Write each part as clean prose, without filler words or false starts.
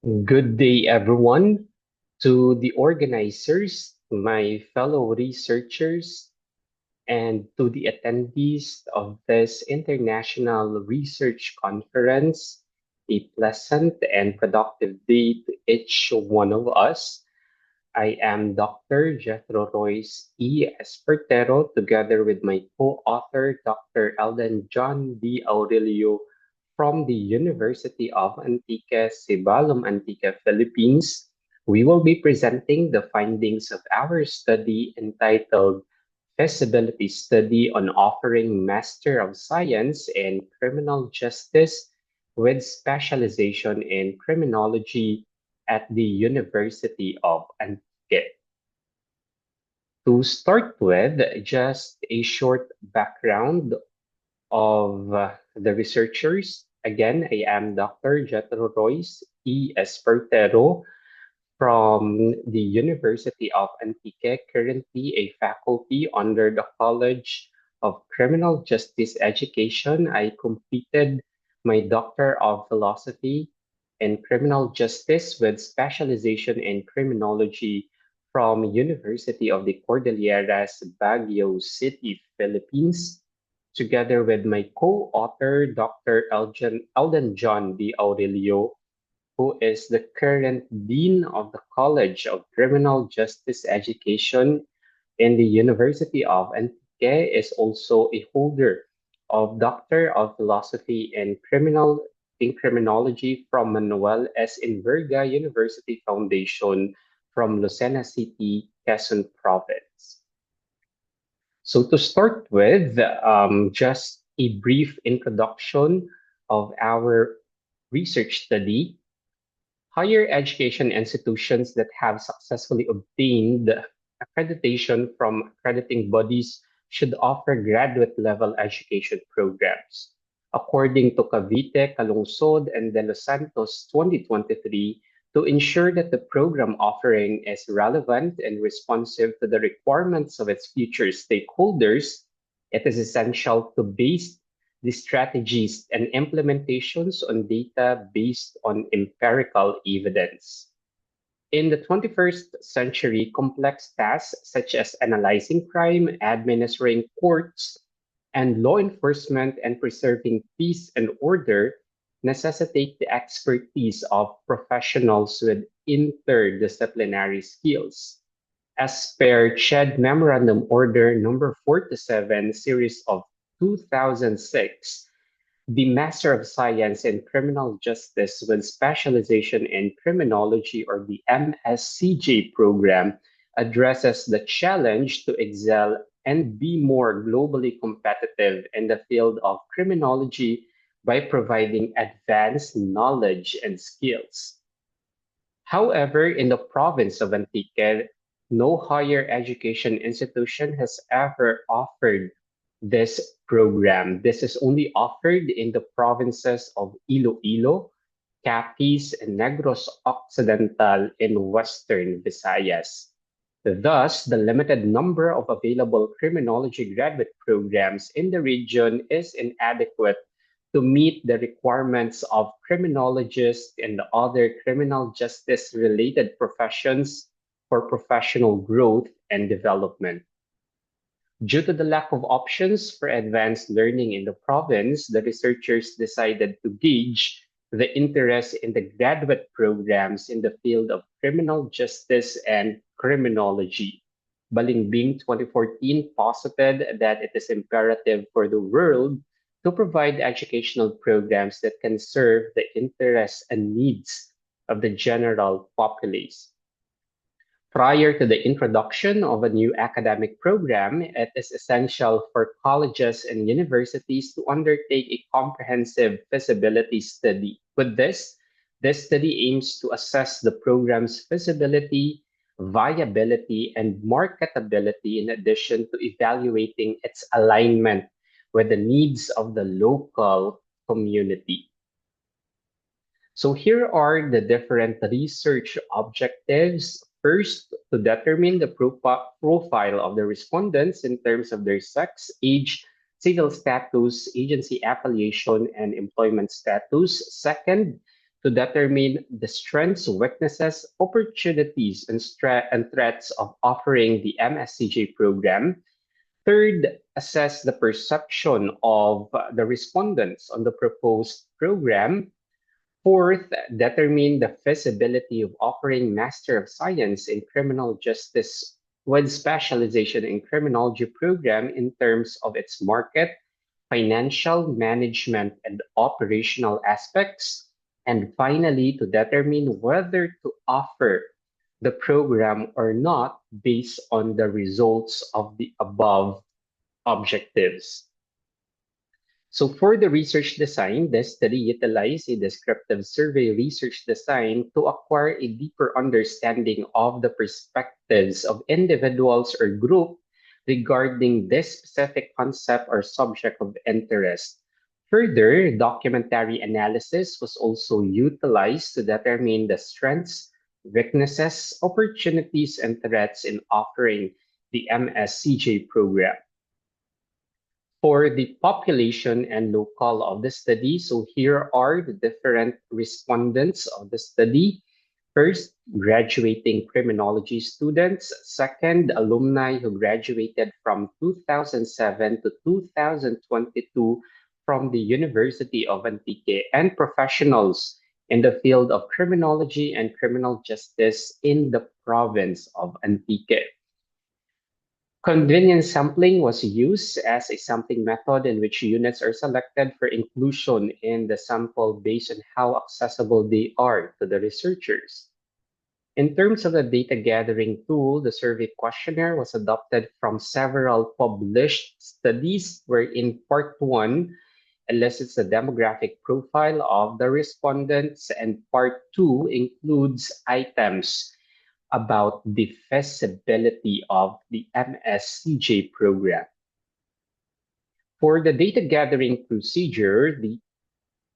Good day, everyone. To the organizers, my fellow researchers, and to the attendees of this international research conference, a pleasant and productive day to each one of us. I am Dr. Jhetro Royce Espartero, together with my co-author, Dr. Elden John D. Aurillo from the University of Antique, Cebalom, Antique, Philippines. We will be presenting the findings of our study entitled Feasibility Study on Offering Master of Science in Criminal Justice with specialization in criminology at the University of Antique. To start with, just a short background of the researchers. Again, I am Dr. Jhetro Royce Espartero from the University of Antique, currently a faculty under the College of Criminal Justice Education. I completed my Doctor of Philosophy in Criminal Justice with specialization in criminology from University of the Cordilleras, Baguio City, Philippines, together with my co-author, Dr. Elden John D. Aurillo, who is the current Dean of the College of Criminal Justice Education in the University of Antique, is also a holder of Doctor of Philosophy in Criminology from Manuel S. Inverga University Foundation from Lucena City, Quezon Province. So to start with, just a brief introduction of our research study. Higher education institutions that have successfully obtained accreditation from accrediting bodies should offer graduate level education programs. According to Cavite, Calungsod, and De Los Santos 2023, to ensure that the program offering is relevant and responsive to the requirements of its future stakeholders, it is essential to base the strategies and implementations on data based on empirical evidence. In the 21st century, complex tasks such as analyzing crime, administering courts, and law enforcement and preserving peace and order necessitate the expertise of professionals with interdisciplinary skills. As per CHED Memorandum Order number 47, series of 2006, the Master of Science in Criminal Justice with specialization in criminology, or the MSCJ program, addresses the challenge to excel and be more globally competitive in the field of criminology by providing advanced knowledge and skills. However, in the province of Antique, no higher education institution has ever offered this program. This is only offered in the provinces of Iloilo, Capiz, and Negros Occidental in Western Visayas. Thus, the limited number of available criminology graduate programs in the region is inadequate to meet the requirements of criminologists and other criminal justice related professions for professional growth and development. Due to the lack of options for advanced learning in the province, the researchers decided to gauge the interest in the graduate programs in the field of criminal justice and criminology. Balimbing 2014 posited that it is imperative for the world to provide educational programs that can serve the interests and needs of the general populace. Prior to the introduction of a new academic program, it is essential for colleges and universities to undertake a comprehensive feasibility study. With this study aims to assess the program's feasibility, viability, and marketability in addition to evaluating its alignment with the needs of the local community. So here are the different research objectives. First, to determine the profile of the respondents in terms of their sex, age, civil status, agency affiliation, and employment status. Second, to determine the strengths, weaknesses, opportunities, and threats of offering the MSCJ program. Third, assess the perception of the respondents on the proposed program. Fourth, determine the feasibility of offering Master of Science in Criminal Justice with specialization in criminology program in terms of its market, financial, management, and operational aspects. And finally, to determine whether to offer the program or not based on the results of the above objectives. So for the research design, this study utilized a descriptive survey research design to acquire a deeper understanding of the perspectives of individuals or group regarding this specific concept or subject of interest. Further, documentary analysis was also utilized to determine the strengths, weaknesses, opportunities, and threats in offering the MSCJ program. For the population and locale of the study, so here are the different respondents of the study. First, graduating criminology students. Second, alumni who graduated from 2007 to 2022 from the University of Antique, and professionals in the field of criminology and criminal justice in the province of Antique. Convenience sampling was used as a sampling method in which units are selected for inclusion in the sample based on how accessible they are to the researchers. In terms of the data gathering tool, the survey questionnaire was adopted from several published studies, where in part 1 elicits the demographic profile of the respondents, and part 2 includes items about the feasibility of the MSCJ program. For the data gathering procedure, the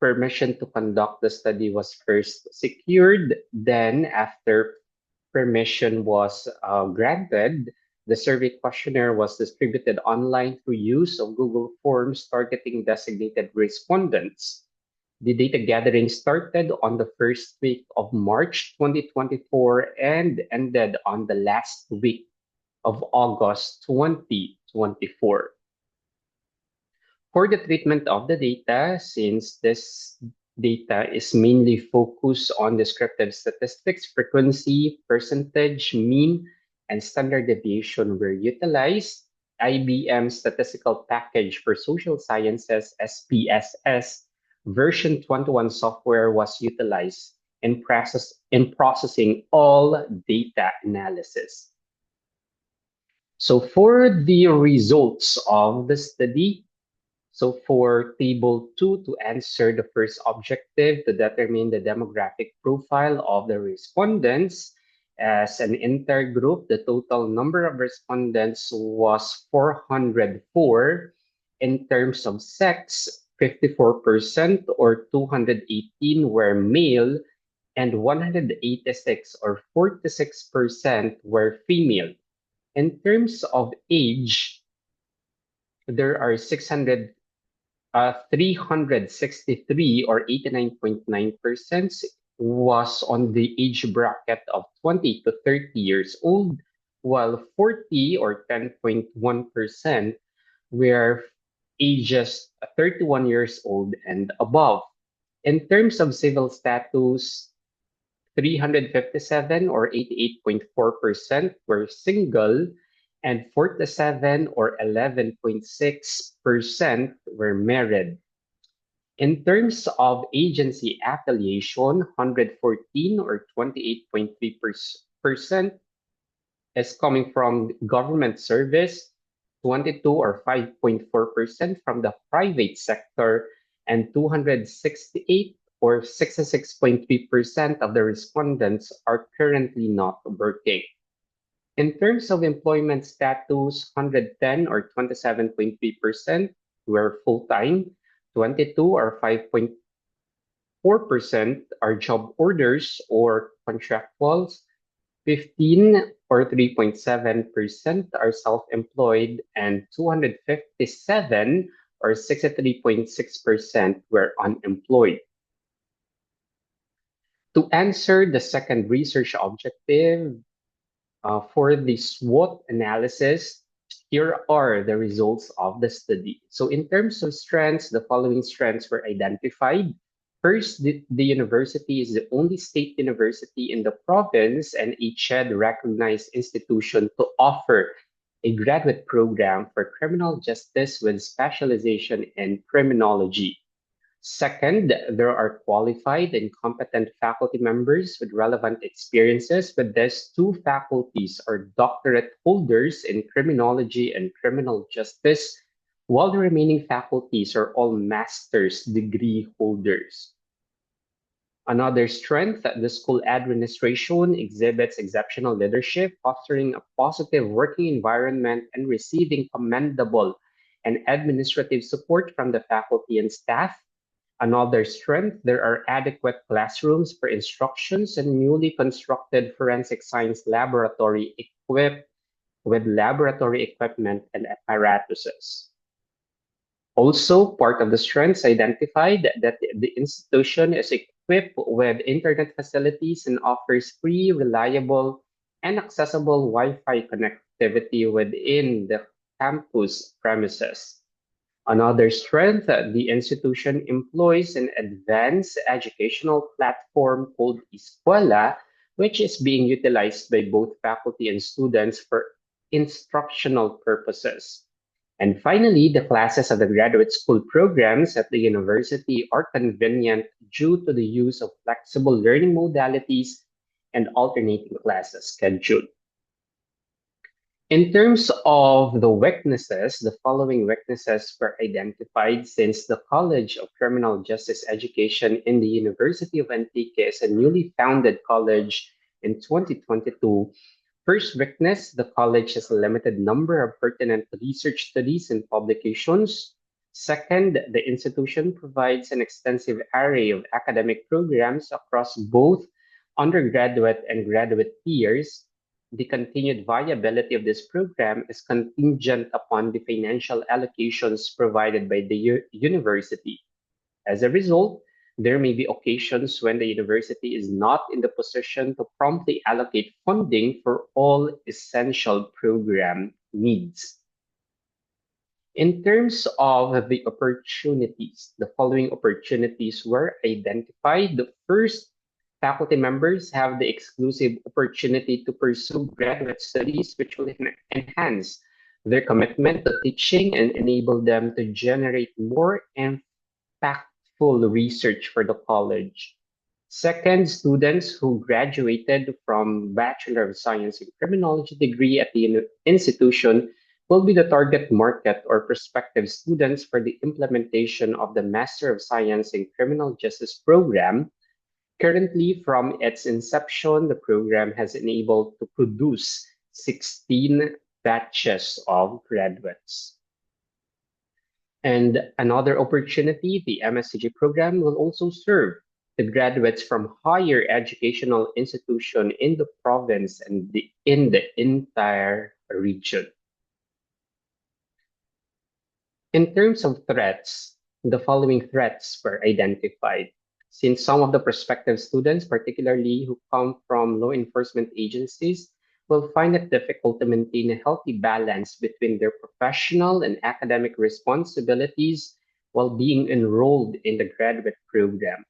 permission to conduct the study was first secured. Then, after permission was granted, the survey questionnaire was distributed online through use of Google Forms targeting designated respondents. The data gathering started on the first week of March 2024 and ended on the last week of August 2024. For the treatment of the data, since this data is mainly focused on descriptive statistics, frequency, percentage, mean, and standard deviation were utilized. IBM Statistical Package for Social Sciences, SPSS, version 21 software was utilized in processing all data analysis. So for the results of the study, so for table 2, to answer the first objective, to determine the demographic profile of the respondents, as an intergroup, the total number of respondents was 404. In terms of sex, 54% or 218 were male, and 186 or 46% were female. In terms of age, there are 363 or 89.9% was on the age bracket of 20 to 30 years old, while 40 or 10.1% were ages 31 years old and above. In terms of civil status, 357 or 88.4% were single, and 47 or 11.6% were married. In terms of agency affiliation, 114 or 28.3% is coming from government service, 22 or 5.4% from the private sector, and 268 or 66.3% of the respondents are currently not working. In terms of employment status, 110 or 27.3% were full-time, 22 or 5.4% are job orders or contractuals, 15 or 3.7% are self-employed, and 257 or 63.6% were unemployed. To answer the second research objective, for the SWOT analysis, here are the results of the study. So in terms of strengths, the following strengths were identified. First, the university is the only state university in the province and a CHED recognized institution to offer a graduate program for criminal justice with specialization in criminology. Second, there are qualified and competent faculty members with relevant experiences, but these two faculties are doctorate holders in criminology and criminal justice, while the remaining faculties are all master's degree holders. Another strength, the school administration exhibits exceptional leadership, fostering a positive working environment and receiving commendable and administrative support from the faculty and staff. Another strength, there are adequate classrooms for instructions and newly constructed forensic science laboratory equipped with laboratory equipment and apparatuses. Also, part of the strengths identified that the institution is equipped with internet facilities and offers free, reliable, and accessible Wi-Fi connectivity within the campus premises. Another strength, the institution employs an advanced educational platform called Escuela, which is being utilized by both faculty and students for instructional purposes. And finally, the classes of the graduate school programs at the university are convenient due to the use of flexible learning modalities and alternating classes schedule. In terms of the weaknesses, the following weaknesses were identified since the College of Criminal Justice Education in the University of Antique is a newly founded college in 2022. First weakness, the college has a limited number of pertinent research studies and publications. Second, the institution provides an extensive array of academic programs across both undergraduate and graduate tiers. The continued viability of this program is contingent upon the financial allocations provided by the university. As a result, there may be occasions when the university is not in the position to promptly allocate funding for all essential program needs. In terms of the opportunities, the following opportunities were identified. The first, faculty members have the exclusive opportunity to pursue graduate studies, which will enhance their commitment to teaching and enable them to generate more impactful research for the college. Second, students who graduated from Bachelor of Science in Criminology degree at the institution will be the target market or prospective students for the implementation of the Master of Science in Criminal Justice program. Currently, from its inception, the program has enabled to produce 16 batches of graduates. And another opportunity, the MSCJ program will also serve the graduates from higher educational institution in the province and in the entire region. In terms of threats, the following threats were identified. Since some of the prospective students, particularly who come from law enforcement agencies, will find it difficult to maintain a healthy balance between their professional and academic responsibilities while being enrolled in the graduate program.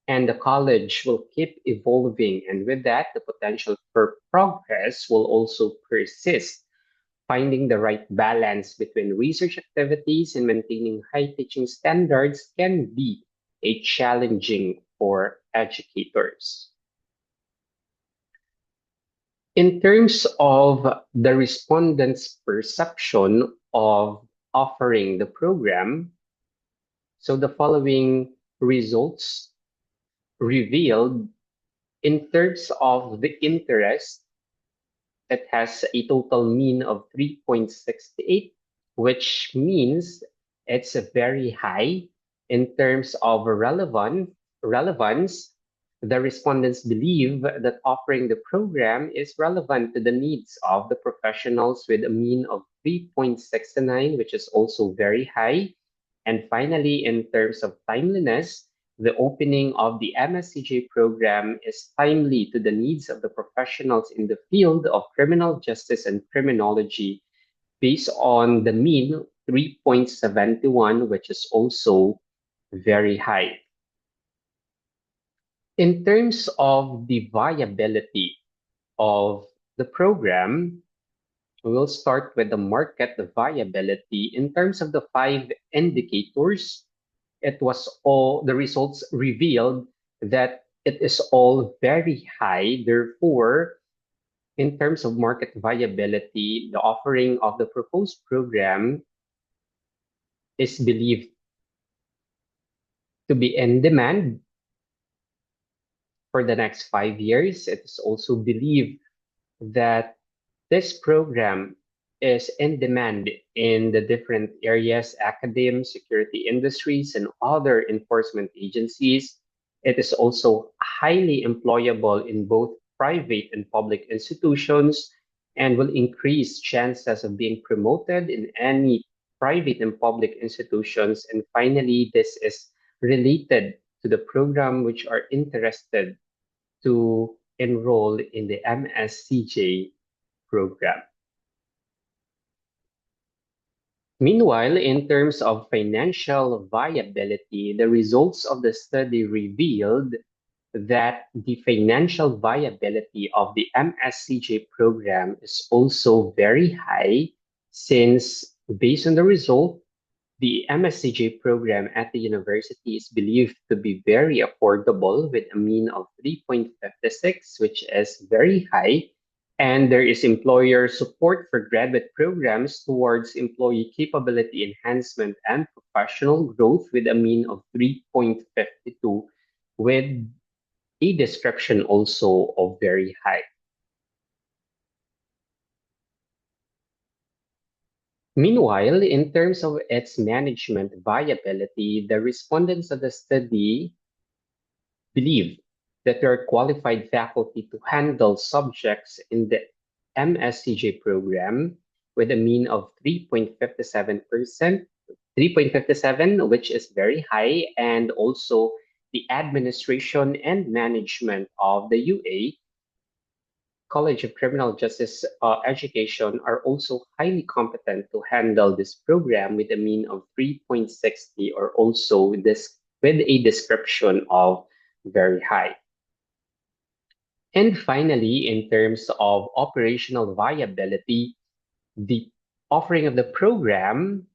And the college will keep evolving, and with that, the potential for progress will also persist. Finding the right balance between research activities and maintaining high teaching standards can be a challenging for educators. In terms of the respondents' perception of offering the program, so the following results revealed in terms of the interest, it has a total mean of 3.68, which means it's a very high. In terms of relevance, the respondents believe that offering the program is relevant to the needs of the professionals with a mean of 3.69, which is also very high. And finally, in terms of timeliness, the opening of the MSCJ program is timely to the needs of the professionals in the field of criminal justice and criminology based on the mean 3.71, which is also very high. In terms of the viability of the program, we'll start with the market viability. In terms of the 5 indicators, the results revealed that it is all very high. Therefore, in terms of market viability, the offering of the proposed program is believed to be in demand for the next 5 years. It is also believed that this program is in demand in the different areas, academia, security industries, and other enforcement agencies. It is also highly employable in both private and public institutions and will increase chances of being promoted in any private and public institutions. And finally, this is related to the program which are interested to enroll in the MSCJ program. Meanwhile, in terms of financial viability, the results of the study revealed that the financial viability of the MSCJ program is also very high, since based on the result, the MSCJ program at the university is believed to be very affordable with a mean of 3.56, which is very high. And there is employer support for graduate programs towards employee capability enhancement and professional growth with a mean of 3.52, with a description also of very high. Meanwhile, in terms of its management viability, the respondents of the study believe that there are qualified faculty to handle subjects in the MSCJ program with a mean of 3.57%, 3.57, which is very high, and also the administration and management of the UA College of Criminal Justice Education are also highly competent to handle this program with a mean of 3.60, or also this with a description of very high. And finally, in terms of operational viability, the offering of the program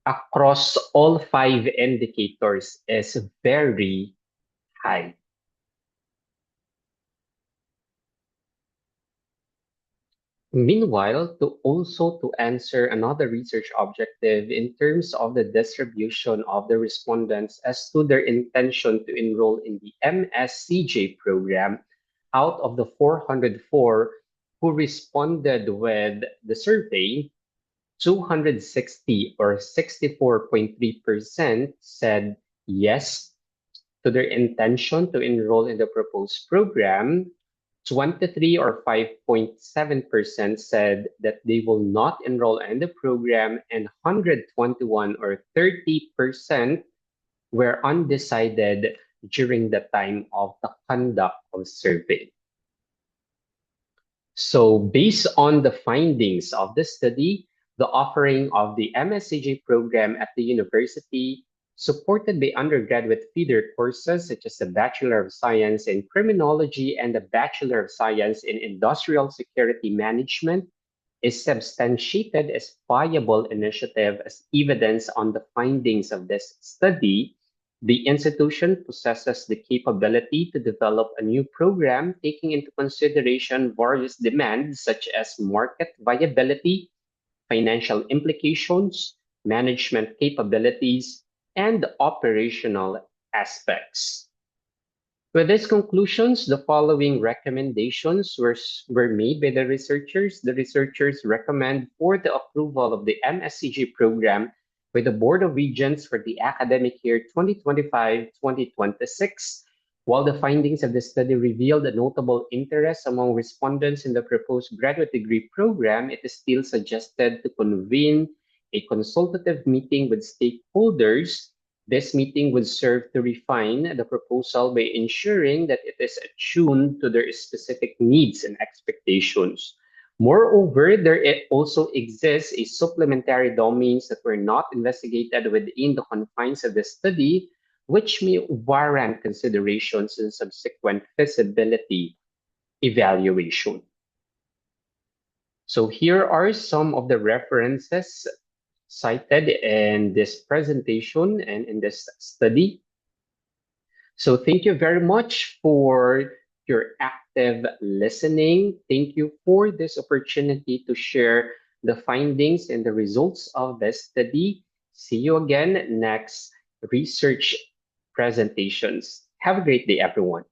across all 5 indicators is very high. Meanwhile, to answer another research objective in terms of the distribution of the respondents as to their intention to enroll in the MSCJ program, out of the 404 who responded with the survey, 260 or 64.3% said yes to their intention to enroll in the proposed program. 23 or 5.7% said that they will not enroll in the program, and 121 or 30% were undecided during the time of the conduct of survey. So based on the findings of the study, the offering of the MSCJ program at the university, supported by undergraduate feeder courses such as the Bachelor of Science in Criminology and the Bachelor of Science in Industrial Security Management, is substantiated as viable initiative as evidence on the findings of this study. The institution possesses the capability to develop a new program taking into consideration various demands such as market viability, financial implications, management capabilities, and operational aspects. With these conclusions, the following recommendations were made by the researchers. The researchers recommend for the approval of the MSCJ program by the Board of Regents for the academic year 2025-2026. While the findings of the study revealed a notable interest among respondents in the proposed graduate degree program, it is still suggested to convene a consultative meeting with stakeholders This meeting will serve to refine the proposal by ensuring that it is attuned to their specific needs and expectations. Moreover, there also exists a supplementary domains that were not investigated within the confines of the study, which may warrant considerations in subsequent feasibility evaluation. So here are some of the references cited in this presentation and in this study. So thank you very much for your active listening. Thank you for this opportunity to share the findings and the results of this study. See you again next research presentations. Have a great day, everyone.